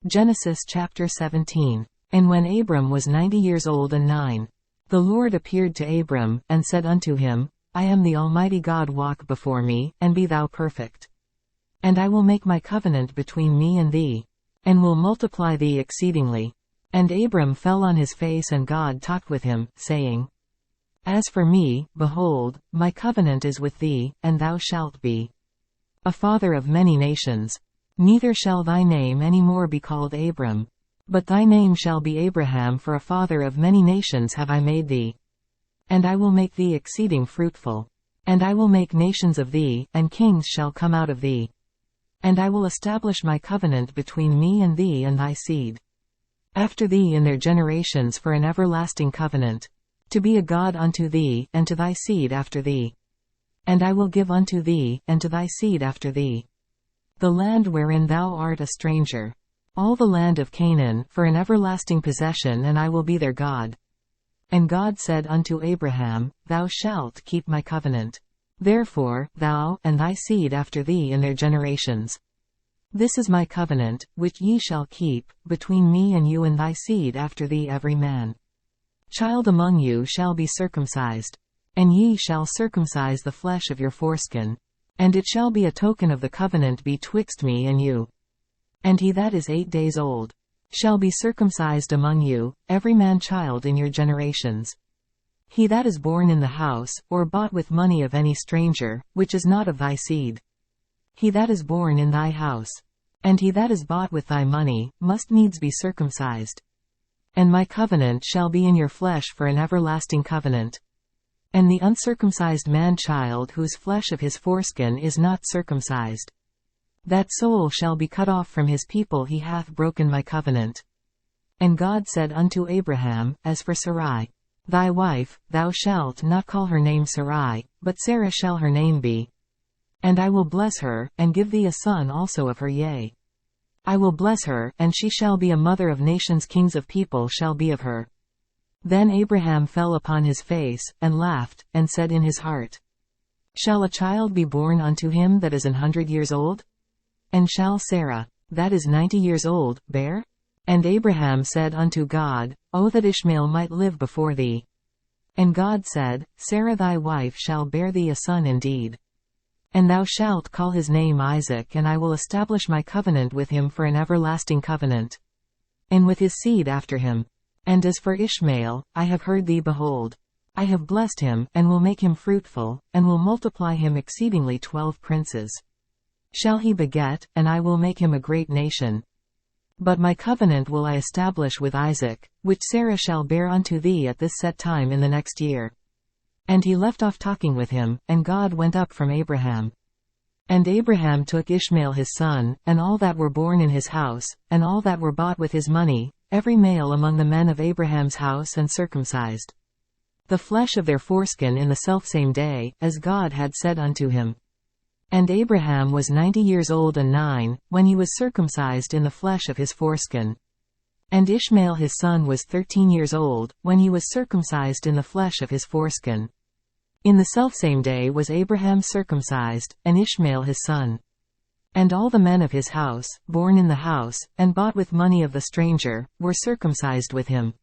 Genesis chapter 17. And when Abram was 90 years old and 9, the Lord appeared to Abram, and said unto him, I am the Almighty God, walk before me, and be thou perfect. And I will make my covenant between me and thee, and will multiply thee exceedingly. And Abram fell on his face, and God talked with him, saying, As for me, behold, my covenant is with thee, and thou shalt be a father of many nations. Neither shall thy name any more be called Abram, but thy name shall be Abraham, for a father of many nations have I made thee. And I will make thee exceeding fruitful. And I will make nations of thee, and kings shall come out of thee. And I will establish my covenant between me and thee and thy seed after thee in their generations for an everlasting covenant, to be a God unto thee, and to thy seed after thee. And I will give unto thee, and to thy seed after thee, the land wherein thou art a stranger, all the land of Canaan, for an everlasting possession, and I will be their God. And God said unto Abraham, Thou shalt keep my covenant. Therefore, thou, and thy seed after thee in their generations. This is my covenant, which ye shall keep, between me and you and thy seed after thee. Every man child among you shall be circumcised, and ye shall circumcise the flesh of your foreskin, and it shall be a token of the covenant betwixt me and you. And he that is 8 days old shall be circumcised among you, every man child in your generations. He that is born in the house, or bought with money of any stranger, which is not of thy seed, he that is born in thy house, and he that is bought with thy money, must needs be circumcised. And my covenant shall be in your flesh for an everlasting covenant. And the uncircumcised man-child whose flesh of his foreskin is not circumcised, that soul shall be cut off from his people, he hath broken my covenant. And God said unto Abraham, As for Sarai, thy wife, thou shalt not call her name Sarai, but Sarah shall her name be. And I will bless her, and give thee a son also of her. Yea, I will bless her, and she shall be a mother of nations, kings of people shall be of her. Then Abraham fell upon his face, and laughed, and said in his heart, Shall a child be born unto him that is 100 years old? And shall Sarah, that is 90 years old, bear? And Abraham said unto God, O that Ishmael might live before thee. And God said, Sarah thy wife shall bear thee a son indeed. And thou shalt call his name Isaac, and I will establish my covenant with him for an everlasting covenant, and with his seed after him. And as for Ishmael, I have heard thee, behold, I have blessed him, and will make him fruitful, and will multiply him exceedingly. 12 princes shall he beget, and I will make him a great nation. But my covenant will I establish with Isaac, which Sarah shall bear unto thee at this set time in the next year. And he left off talking with him, and God went up from Abraham. And Abraham took Ishmael his son, and all that were born in his house, and all that were bought with his money, every male among the men of Abraham's house, and circumcised the flesh of their foreskin in the selfsame day, as God had said unto him. And Abraham was 90 years old and 9, when he was circumcised in the flesh of his foreskin. And Ishmael his son was 13 years old, when he was circumcised in the flesh of his foreskin. In the selfsame day was Abraham circumcised, and Ishmael his son. And all the men of his house, born in the house, and bought with money of the stranger, were circumcised with him.